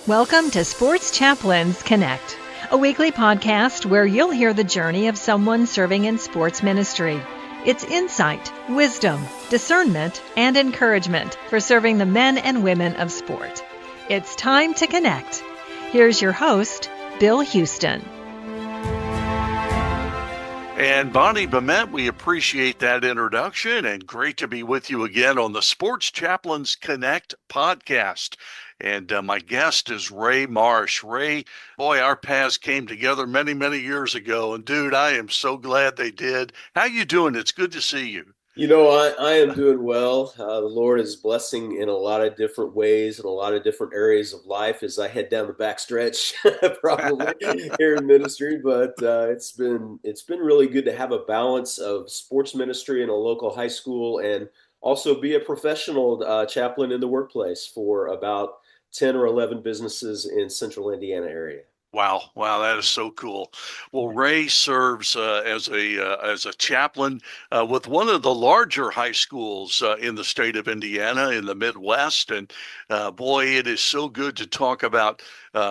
Welcome to Sports Chaplains Connect, a weekly podcast where you'll hear the journey of someone serving in sports ministry. It's insight, wisdom, discernment, and encouragement for serving the men and women of sport. It's time to connect. Here's your host, Bill Houston. And Bonnie Bement, we appreciate that introduction, and great to be with you again on the Sports Chaplains Connect podcast. And my guest is Ray Marsh. Ray, boy, our paths came together many, many years ago. And dude, I am so glad they did. How you doing? It's good to see you. You know, I am doing well. The Lord is blessing in a lot of different ways and a lot of different areas of life as I head down the backstretch, probably here in ministry. But it's been really good to have a balance of sports ministry in a local high school and also be a professional chaplain in the workplace for about 10 or 11 businesses in central Indiana area. Wow, that is so cool. Well, Ray serves as a chaplain with one of the larger high schools in the state of Indiana in the Midwest. And boy, it is so good to talk about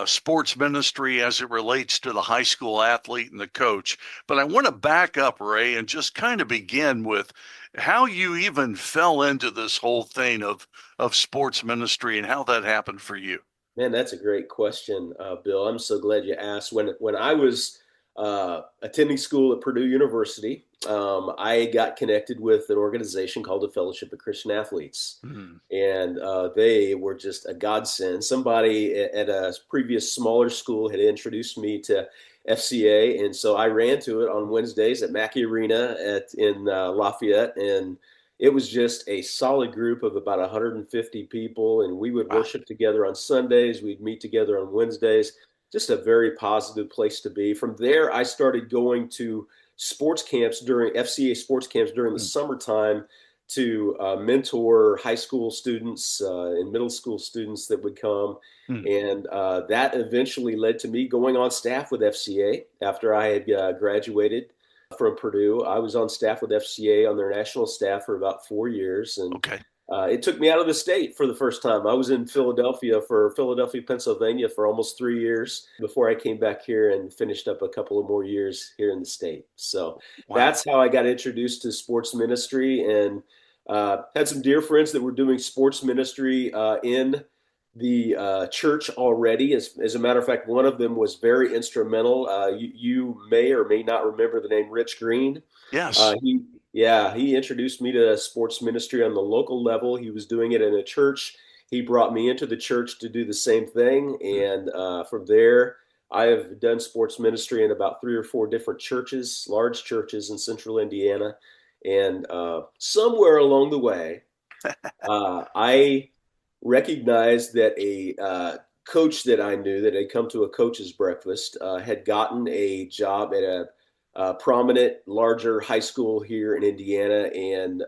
sports ministry as it relates to the high school athlete and the coach. But I want to back up, Ray, and just kind of begin with how you even fell into this whole thing of sports ministry and how that happened for you. Man, that's a great question, Bill. I'm so glad you asked. When I was attending school at Purdue University, I got connected with an organization called the Fellowship of Christian Athletes. Mm-hmm. And they were just a godsend. Somebody at a previous smaller school had introduced me to FCA, and so I ran to it on Wednesdays at Mackey Arena in Lafayette, and it was just a solid group of about 150 people, and we would worship together on Sundays. We'd meet together on Wednesdays. Just a very positive place to be. From there, I started going to sports camps during FCA sports camps during the summertime to mentor high school students and middle school students that would come. And that eventually led to me going on staff with FCA after I had graduated from Purdue. I was on staff with FCA on their national staff for about 4 years. And it took me out of the state for the first time. I was in Philadelphia, Pennsylvania for almost 3 years before I came back here and finished up a couple of more years here in the state. So that's how I got introduced to sports ministry, and had some dear friends that were doing sports ministry in the church already. As a matter of fact, one of them was very instrumental. You may or may not remember the name Rich Green. Yes. He introduced me to sports ministry on the local level. He was doing it in a church. He brought me into the church to do the same thing. And from there, I have done sports ministry in about 3 or 4 different churches, large churches in central Indiana. And somewhere along the way, I recognized that a coach that I knew that had come to a coach's breakfast had gotten a job at a prominent, larger high school here in Indiana, and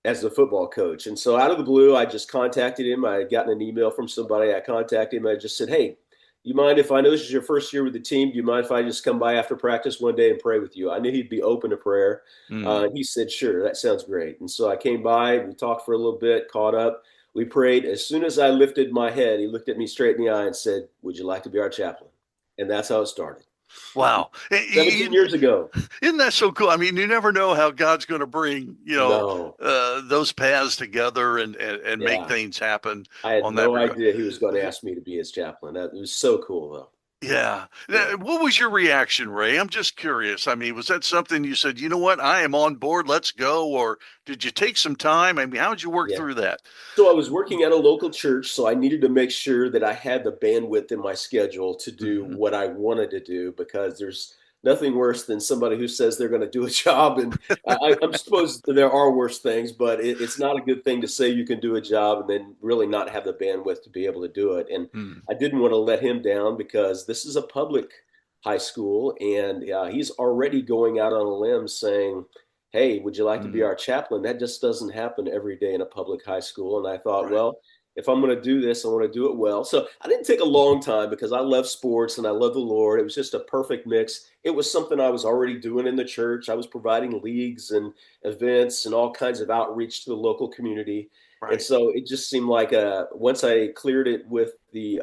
as a football coach. And so out of the blue, I just contacted him. I had gotten an email from somebody. I contacted him. I just said, hey, you mind if I know this is your first year with the team? Do you mind if I just come by after practice one day and pray with you? I knew he'd be open to prayer. He said, sure, that sounds great. And so I came by, we talked for a little bit, caught up. We prayed. As soon as I lifted my head, he looked at me straight in the eye and said, would you like to be our chaplain? And that's how it started. Wow. 17 years ago. Isn't that so cool? I mean, you never know how God's going to bring, those paths together and make things happen. I had no idea he was going to ask me to be his chaplain. That was so cool, though. Yeah. What was your reaction, Ray? I'm just curious. I mean, was that something you said, you know what, I am on board, let's go? Or did you take some time? I mean, how did you work through that? So I was working at a local church, so I needed to make sure that I had the bandwidth in my schedule to do what I wanted to do, because there's nothing worse than somebody who says they're going to do a job. And I'm supposed there are worse things, but it's not a good thing to say you can do a job and then really not have the bandwidth to be able to do it. And I didn't want to let him down, because this is a public high school, and he's already going out on a limb saying, hey, would you like to be our chaplain? That just doesn't happen every day in a public high school. And I thought, well, if I'm going to do this, I want to do it well. So I didn't take a long time, because I love sports and I love the Lord. It was just a perfect mix. It was something I was already doing in the church. I was providing leagues and events and all kinds of outreach to the local community. And right. so it just seemed like once I cleared it with the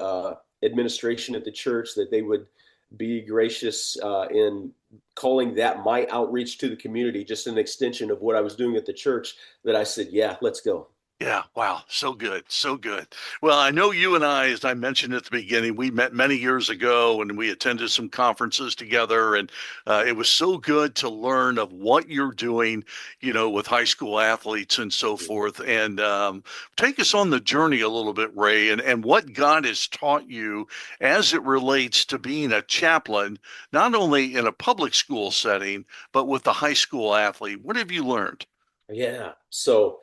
administration at the church that they would be gracious in calling that my outreach to the community, just an extension of what I was doing at the church, that I said, yeah, let's go. Yeah, wow, so good, so good. Well, I know you and I, as I mentioned at the beginning, we met many years ago and we attended some conferences together, and it was so good to learn of what you're doing, with high school athletes and so forth. And take us on the journey a little bit, Ray, and what God has taught you as it relates to being a chaplain, not only in a public school setting, but with the high school athlete. What have you learned? Yeah. So,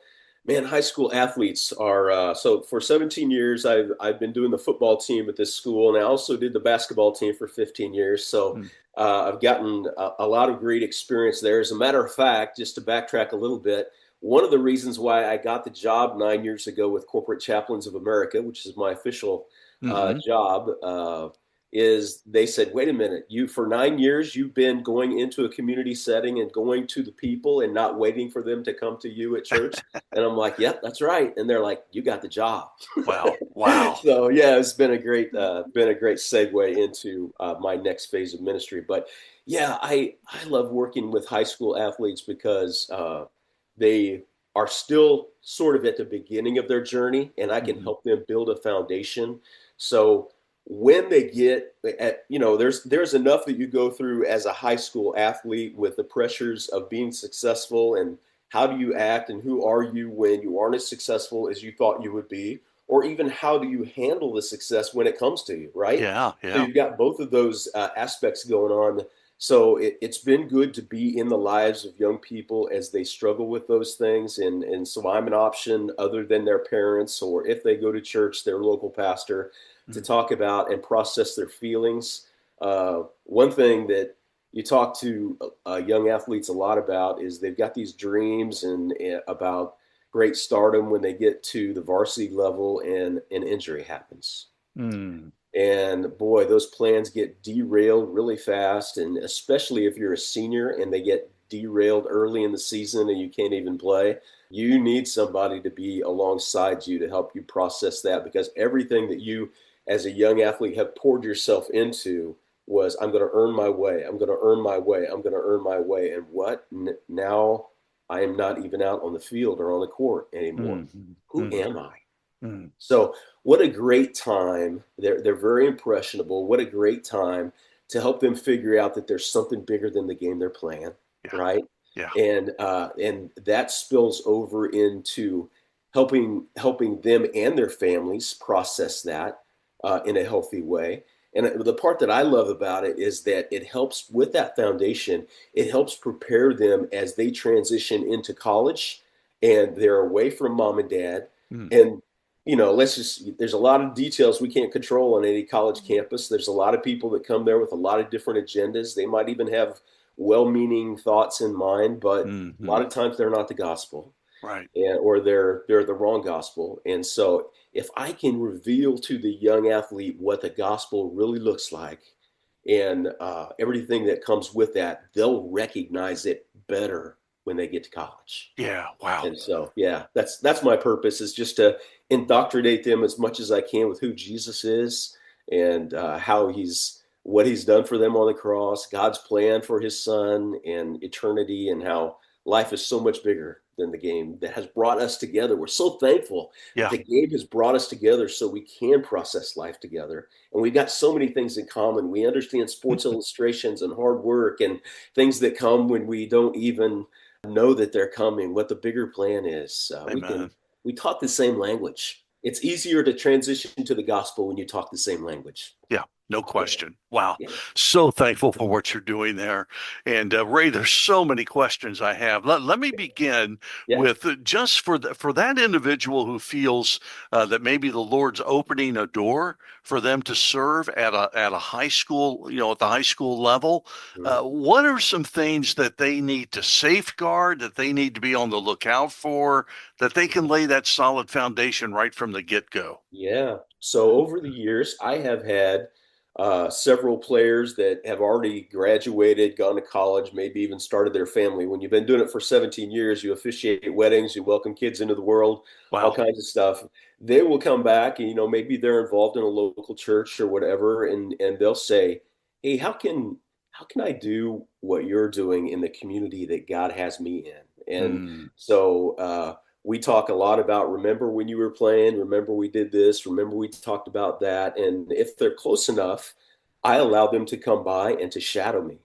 man, high school athletes are so for 17 years I've been doing the football team at this school, and I also did the basketball team for 15 years. So Hmm. I've gotten a lot of great experience there. As a matter of fact, just to backtrack a little bit, one of the reasons why I got the job 9 years ago with Corporate Chaplains of America, which is my official Hmm. job, is they said, wait a minute, you for 9 years you've been going into a community setting and going to the people and not waiting for them to come to you at church. And I'm like, yep, that's right. And they're like, you got the job. Wow, wow. So yeah, it's been a great segue into my next phase of ministry. But yeah, I love working with high school athletes because they are still sort of at the beginning of their journey, and I can Hmm. help them build a foundation. So when they get there's enough that you go through as a high school athlete with the pressures of being successful, and how do you act and who are you when you aren't as successful as you thought you would be, or even how do you handle the success when it comes to you, right? Yeah, So yeah. you've got both of those aspects going on. So it's been good to be in the lives of young people as they struggle with those things, and so I'm an option other than their parents, or if they go to church, their local pastor, to Mm. talk about and process their feelings. One thing that you talk to young athletes a lot about is they've got these dreams and about great stardom when they get to the varsity level and an injury happens. Mm. And boy, those plans get derailed really fast. And especially if you're a senior and they get derailed early in the season and you can't even play, you need somebody to be alongside you to help you process that, because everything that you, as a young athlete, have poured yourself into was, I'm going to earn my way. I'm going to earn my way. I'm going to earn my way. And what? Now I am not even out on the field or on the court anymore. Mm. Who Mm. am I? Mm. So what a great time. They're very impressionable. What a great time to help them figure out that there's something bigger than the game they're playing, Yeah, right? yeah. And that spills over into helping them and their families process that in a healthy way. And the part that I love about it is that it helps with that foundation. It helps prepare them as they transition into college and they're away from mom and dad. Mm. And there's a lot of details we can't control on any college campus. There's a lot of people that come there with a lot of different agendas. They might even have well-meaning thoughts in mind, but a lot Hmm. of times they're not the gospel, Right. or they're the wrong gospel. And so if I can reveal to the young athlete what the gospel really looks like and everything that comes with that, they'll recognize it better when they get to college. Yeah, wow. And so, yeah, that's my purpose, is just to indoctrinate them as much as I can with who Jesus is, and how what he's done for them on the cross, God's plan for his son and eternity, and how life is so much bigger than the game that has brought us together. We're so thankful that Yeah. the game has brought us together so we can process life together. And we've got so many things in common. We understand sports illustrations and hard work and things that come when we don't even know that they're coming, what the bigger plan is. Amen. We talk the same language. It's easier to transition to the gospel when you talk the same language. Yeah, no Yeah, question. Wow. yeah, So thankful for what you're doing there. And Ray, there's so many questions I have. Let me begin yeah. with just for that individual who feels that maybe the Lord's opening a door for them to serve at a high school, at the high school level. Mhm. What are some things that they need to safeguard, that they need to be on the lookout for, that they can lay that solid foundation right from the get-go? Yeah. So over the years, I have had several players that have already graduated, gone to college, maybe even started their family. When you've been doing it for 17 years, you officiate weddings, you welcome kids into the world, all Wow. kinds of stuff. They will come back and, maybe they're involved in a local church or whatever, and they'll say, "Hey, how can I do what you're doing in the community that God has me in?" And Mm, so we talk a lot about, remember when you were playing, remember we did this, remember we talked about that. And if they're close enough, I allow them to come by and to shadow me,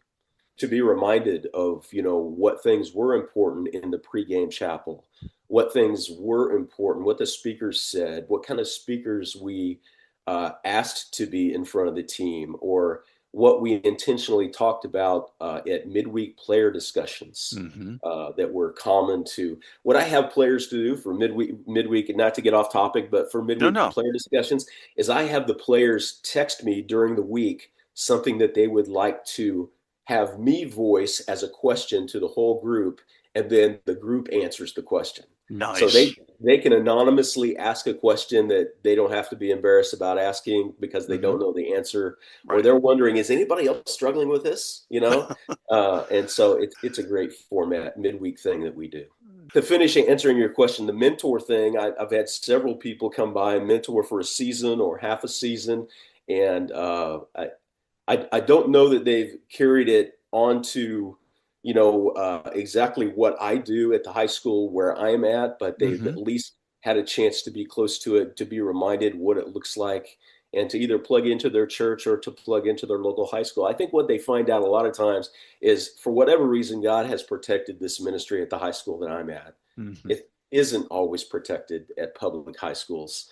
to be reminded of, what things were important in the pregame chapel, what things were important, what the speakers said, what kind of speakers we asked to be in front of the team, or what we intentionally talked about at midweek player discussions hmm. that were common to what I have players to do for midweek, and not to get off topic, but for No, midweek no. player discussions, is I have the players text me during the week something that they would like to have me voice as a question to the whole group, and then the group answers the question. So Nice. they can anonymously ask a question that they don't have to be embarrassed about asking because they Hmm. don't know the answer, or Right. they're wondering, is anybody else struggling with this? And so it's a great format midweek thing that we do. To finish answering your question, the mentor thing, I've had several people come by and mentor for a season or half a season, and I don't know that they've carried it on to, exactly what I do at the high school where I'm at, but they've Hmm. at least had a chance to be close to it, to be reminded what it looks like, and to either plug into their church or to plug into their local high school. I think what they find out a lot of times is, for whatever reason, God has protected this ministry at the high school that I'm at. Hmm. It isn't always protected at public high schools.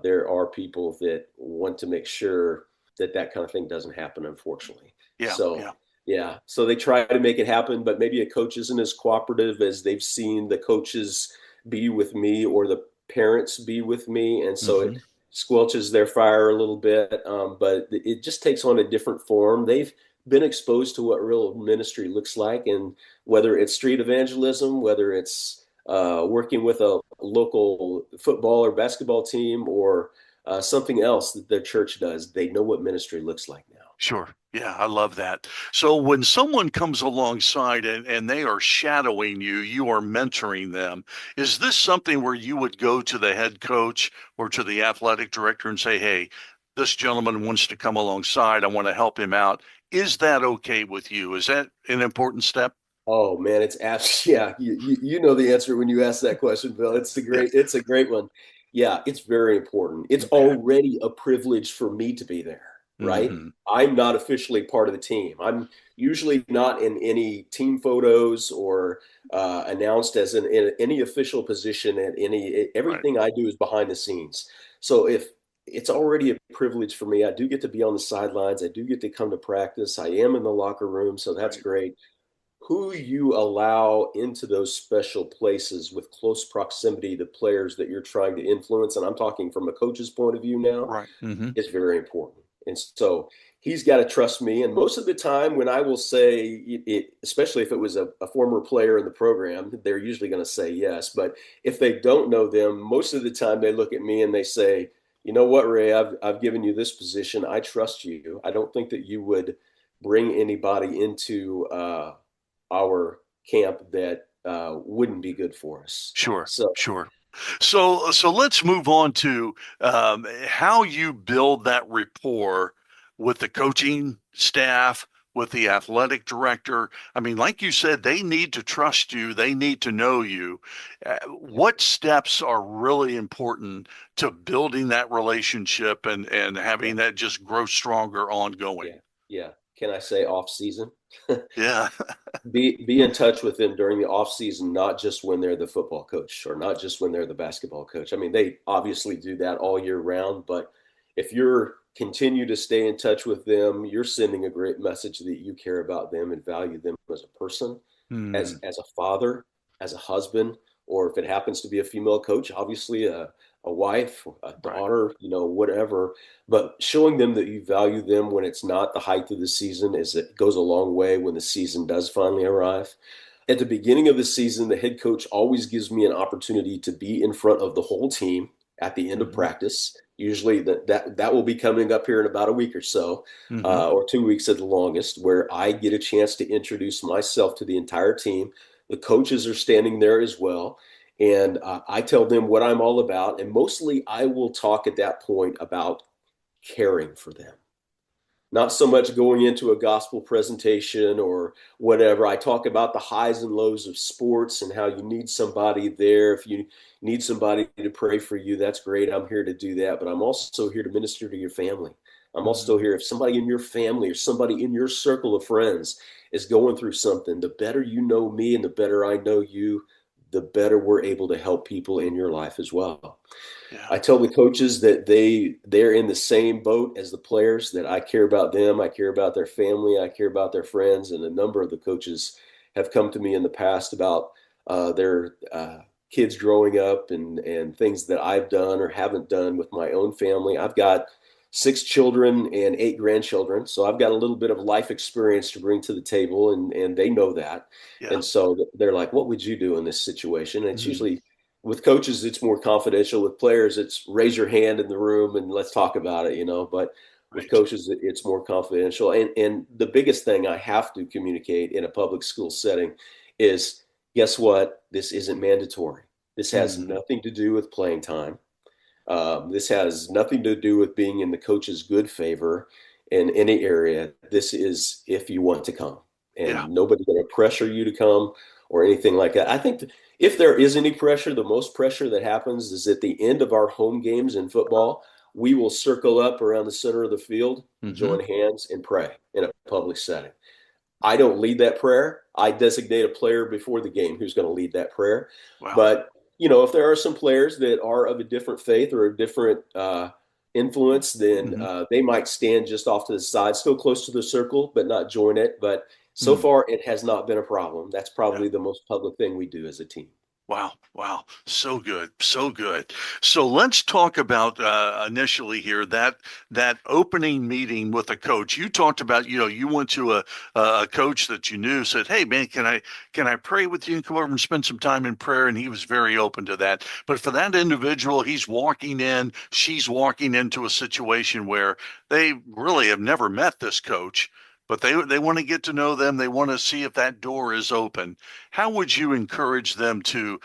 There are people that want to make sure that that kind of thing doesn't happen, unfortunately. Yeah. So, Yeah. yeah, so they try to make it happen, but maybe a coach isn't as cooperative as they've seen the coaches be with me or the parents be with me. And so Hmm. it squelches their fire a little bit, but it just takes on a different form. They've been exposed to what real ministry looks like, and whether it's street evangelism, whether it's working with a local football or basketball team, or something else that their church does, they know what ministry looks like now. Sure. Yeah, I love that. So when someone comes alongside and they are shadowing you, you are mentoring them. Is this something where you would go to the head coach or to the athletic director and say, "Hey, this gentleman wants to come alongside. I want to help him out." Is that okay with you? Is that an important step? Oh man, it's absolutely yeah. You know the answer when you ask that question, Bill. Yeah. It's a great one. Yeah, it's very important. It's Okay. already a privilege for me to be there, right? Hmm. I'm not officially part of the team. I'm usually not in any team photos or announced as in any official position at any. Right. Everything I do is behind the scenes. So if it's already a privilege for me, I do get to be on the sidelines. I do get to come to practice. I am in the locker room, so that's Right. great. Who you allow into those special places with close proximity to players that you're trying to influence, and I'm talking from a coach's point of view now, Right. Hmm. is very important. And so he's got to trust me. And most of the time, when I will say it, especially if it was a former player in the program, they're usually going to say yes. But if they don't know them, most of the time they look at me and they say, "You know what, Ray, I've given you this position. I trust you. I don't think that you would bring anybody into our camp that wouldn't be good for us." Sure. So, Sure. So let's move on to how you build that rapport with the coaching staff, with the athletic director. I mean, like you said, they need to trust you. They need to know you. What steps are really important to building that relationship and yeah, having that just grow stronger ongoing? yeah, yeah. Can I say off season? Yeah. Be in touch with them during the off season, not just when they're the football coach or not just when they're the basketball coach. I mean, they obviously do that all year round, but if you're continue to stay in touch with them, you're sending a great message that you care about them and value them as a person, Hmm. as a father, as a husband, or if it happens to be a female coach, obviously a wife, a Right. daughter, whatever. But showing them that you value them when it's not the height of the season is it goes a long way when the season does finally arrive. At the beginning of the season, the head coach always gives me an opportunity to be in front of the whole team at the end of Hmm. practice. Usually that will be coming up here in about a week or so, Hmm. or 2 weeks at the longest, where I get a chance to introduce myself to the entire team. The coaches are standing there as well. And I tell them what I'm all about. And mostly I will talk at that point about caring for them, not so much going into a gospel presentation or whatever. I talk about the highs and lows of sports and how you need somebody there. If you need somebody to pray for you, that's great. I'm here to do that. But I'm also here to minister to your family. I'm also Hmm. here if somebody in your family or somebody in your circle of friends is going through something, the better you know me and the better I know you, the better we're able to help people in your life as well. Yeah. I tell the coaches that they're in the same boat as the players, that I care about them, I care about their family, I care about their friends, and a number of the coaches have come to me in the past about their kids growing up and things that I've done or haven't done with my own family. I've got 6 children and 8 grandchildren, so I've got a little bit of life experience to bring to the table, and they know that, Yeah. and so they're like, "What would you do in this situation?" And it's Hmm. usually with coaches, it's more confidential. With players, it's raise your hand in the room and let's talk about it, But with Right. coaches, it's more confidential. And the biggest thing I have to communicate in a public school setting is, guess what? This isn't mandatory. This has Hmm. nothing to do with playing time. This has nothing to do with being in the coach's good favor in any area. This is if you want to come, Yeah. and nobody's going to pressure you to come or anything like that. I think if there is any pressure, the most pressure that happens is at the end of our home games in football. We will circle up around the center of the field, Hmm. join hands, and pray in a public setting. I don't lead that prayer. I designate a player before the game who's going to lead that prayer. Wow. But if there are some players that are of a different faith or a different influence, then Hmm. they might stand just off to the side, still close to the circle, but not join it. But so Mm. far, it has not been a problem. That's Yeah. probably the most public thing we do as a team. Wow. Wow. So good. So good. So let's talk about initially here that opening meeting with a coach. You talked about, you went to a coach that you knew, said, "Hey man, can I pray with you and come over and spend some time in prayer?" And he was very open to that. But for that individual, she's walking into a situation where they really have never met this coach, but they want to get to know them. They want to see if that door is open. How would you encourage them to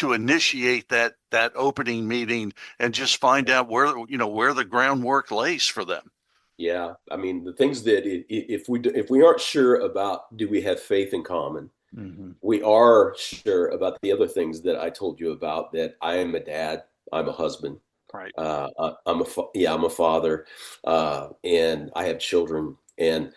initiate that opening meeting and just find out where the groundwork lays for them? Yeah, I mean the things that if we aren't sure about, do we have faith in common? Hmm. We are sure about the other things that I told you about, that I am a dad, I'm a husband, Right. I'm a father, and I have children, and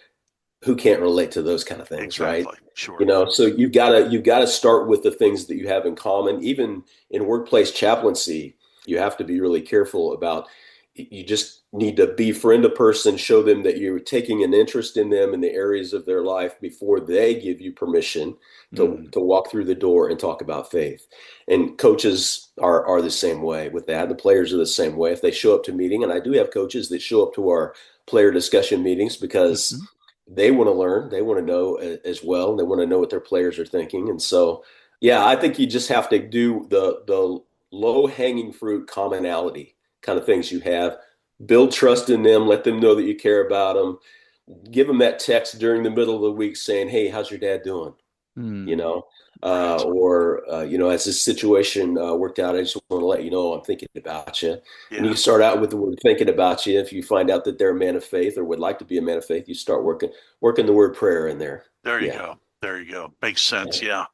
who can't relate to those kind of things, right? Exactly. Sure. So you've got to start with the things that you have in common. Even in workplace chaplaincy, you have to be really careful about. You just need to befriend a person, show them that you're taking an interest in them in the areas of their life before they give you permission to Hmm. to walk through the door and talk about faith. And coaches are the same way with that. The players are the same way. If they show up to meeting, and I do have coaches that show up to our player discussion meetings because Hmm. they want to learn, they want to know as well, and they want to know what their players are thinking. And so, yeah, I think you just have to do the low hanging fruit commonality kind of things you have. Build trust in them, let them know that you care about them. Give them that text during the middle of the week saying, "Hey, how's your dad doing?" you Hmm. know, Right. as this situation worked out, I just want to let you know I'm thinking about you. And you Yeah. start out with the word thinking about you. If you find out that they're a man of faith or would like to be a man of faith, you start working the word prayer in there. There you Yeah. go. There you go. Makes sense. Yeah. Yeah.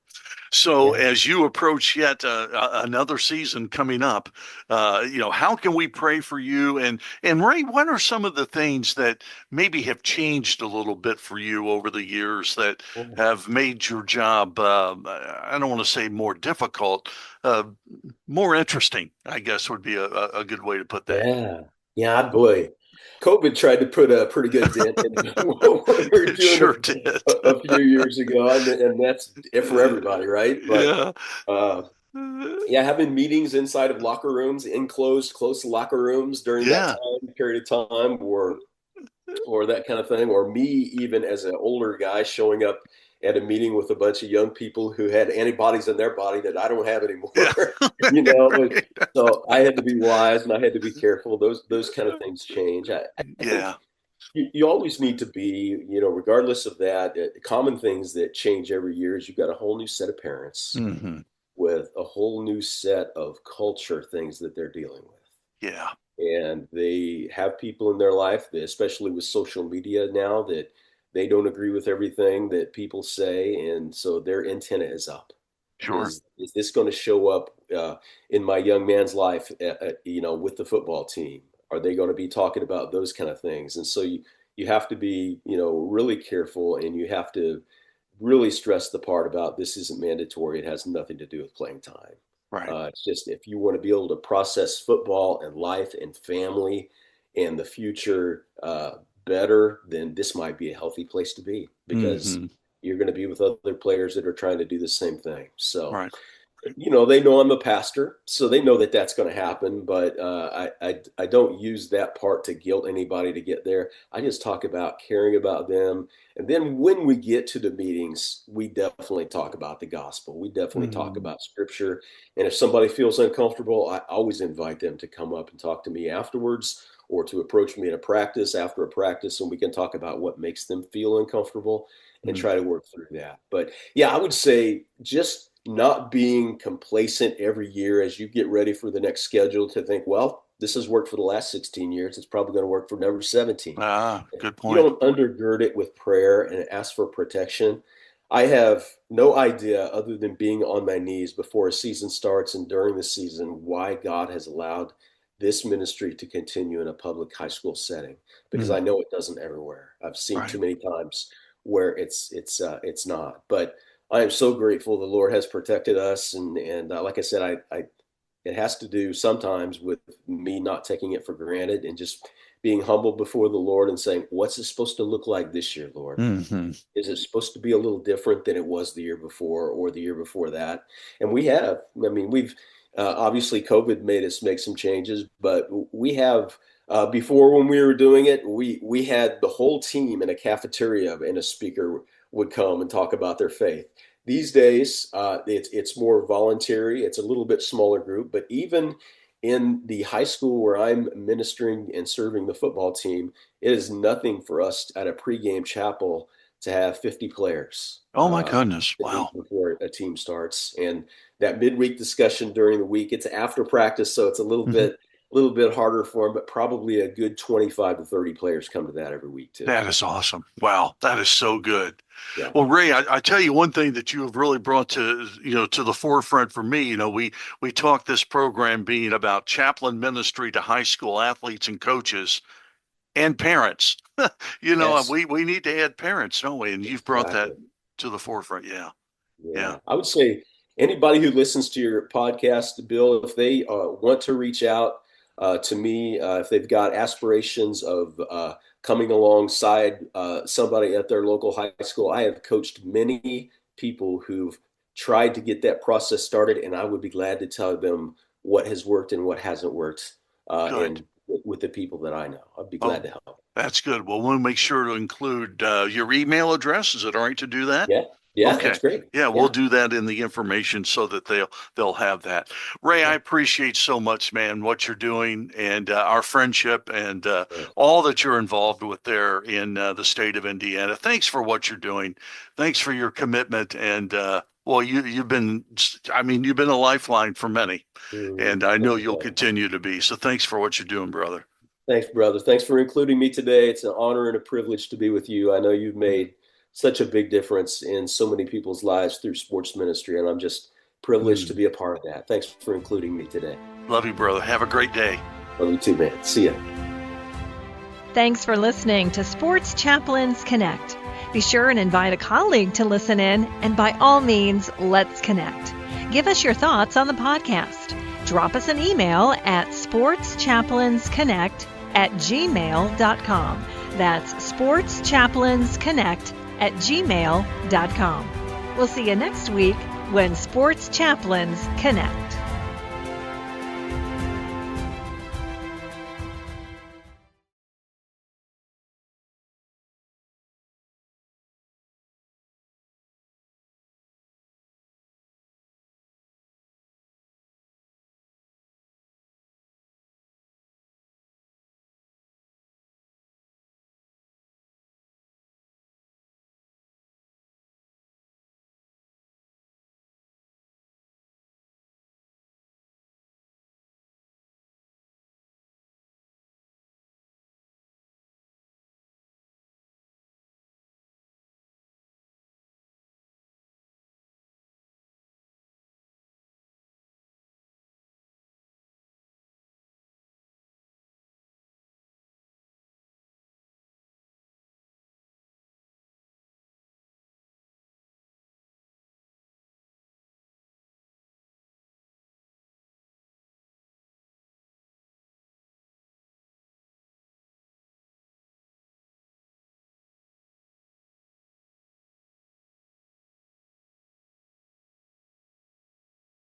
So Yeah. as you approach yet another season coming up, how can we pray for you? And Ray, what are some of the things that maybe have changed a little bit for you over the years that have made your job, I don't want to say more difficult, uh, more interesting, I guess would be a good way to put that. Yeah. Yeah, boy. COVID tried to put a pretty good dent in what we were It doing sure did. a few years ago. And that's it for everybody, right? But Yeah. uh, yeah, having meetings inside of locker rooms, enclosed, close locker rooms during that Yeah. time period of time, or that kind of thing, or me even as an older guy showing up at a meeting with a bunch of young people who had antibodies in their body that I don't have anymore. Yeah. Right. So I had to be wise and I had to be careful. Those kind of things change. I think Yeah. you always need to be, regardless of that, common things that change every year is you've got a whole new set of parents Hmm. with a whole new set of culture things that they're dealing with. Yeah. And they have people in their life, especially with social media now, that they don't agree with everything that people say. And so their antenna is up. Sure. Is this going to show up in my young man's life, with the football team? Are they going to be talking about those kind of things? And so you have to be, really careful, and you have to really stress the part about this isn't mandatory. It has nothing to do with playing time. Right. It's just if you want to be able to process football and life and family and the future better, then this might be a healthy place to be because Hmm. you're going to be with other players that are trying to do the same thing. So Right. they know I'm a pastor, so they know that that's going to happen. But I don't use that part to guilt anybody to get there. I just talk about caring about them, and then when we get to the meetings, we definitely talk about the gospel. We definitely talk Hmm. about scripture. And if somebody feels uncomfortable, I always invite them to come up and talk to me afterwards, or to approach me at a practice after a practice, and we can talk about what makes them feel uncomfortable and try to work through that. But yeah, I would say just not being complacent every year as you get ready for the next schedule to think, well, this has worked for the last 16 years. It's probably going to work for number 17. Ah, good You point. don't undergird it with prayer and ask for protection. I have no idea, other than being on my knees before a season starts and during the season, why God has allowed this ministry to continue in a public high school setting, because Mm. I know it doesn't everywhere. I've seen Right. too many times where it's not. But I am so grateful the Lord has protected us, and like I said, I it has to do sometimes with me not taking it for granted and just being humble before the Lord and saying, what's it supposed to look like this year, Lord? Hmm. Is it supposed to be a little different than it was the year before or the year before that? And we've obviously COVID made us make some changes, but we have before, when we were doing it, we had the whole team in a cafeteria and a speaker would come and talk about their faith. These days, it's more voluntary. It's a little bit smaller group, but even in the high school where I'm ministering and serving the football team, it is nothing for us at a pregame chapel to have 50 players Oh my goodness. the week Wow. before a team starts. And that midweek discussion during the week, it's after practice, so it's Hmm. a little bit harder for them, but probably a good 25 to 30 players come to that every week too. That is awesome. Wow. That is so good. Yeah. Well, Ray, I tell you one thing that you have really brought to the forefront for me. We talk this program being about chaplain ministry to high school athletes and coaches and parents. Yes, we need to add parents, don't we? And you've brought that exactly. to the forefront. Yeah. Yeah. Yeah, I would say anybody who listens to your podcast, Bill, if they want to reach out to me, if they've got aspirations of coming alongside somebody at their local high school, I have coached many people who've tried to get that process started, and I would be glad to tell them what has worked and what hasn't worked, Good. and with the people that I know. I'd be glad Oh, to help. that's good. Well, we'll make sure to include your email address. Is it all right to do that? Yeah, yeah, Okay. that's great. Yeah, we'll Yeah, do that in the information so that they'll have that. Ray, I okay. appreciate so much, man, what you're doing and our friendship and Yeah. all that you're involved with there in the state of Indiana. Thanks for what you're doing. Thanks for your commitment and well, you've been a lifeline for many, and I know you'll Okay. continue to be. So thanks for what you're doing, brother. Thanks, brother. Thanks for including me today. It's an honor and a privilege to be with you. I know you've made such a big difference in so many people's lives through sports ministry, and I'm just privileged to Mm. be a part of that. Thanks for including me today. Love you, brother. Have a great day. Love you too, man. See ya. Thanks for listening to Sports Chaplains Connect. Be sure and invite a colleague to listen in, and by all means, let's connect. Give us your thoughts on the podcast. Drop us an email at sportschaplainsconnect@gmail.com. That's sportschaplainsconnect@gmail.com. We'll see you next week when Sports Chaplains Connect.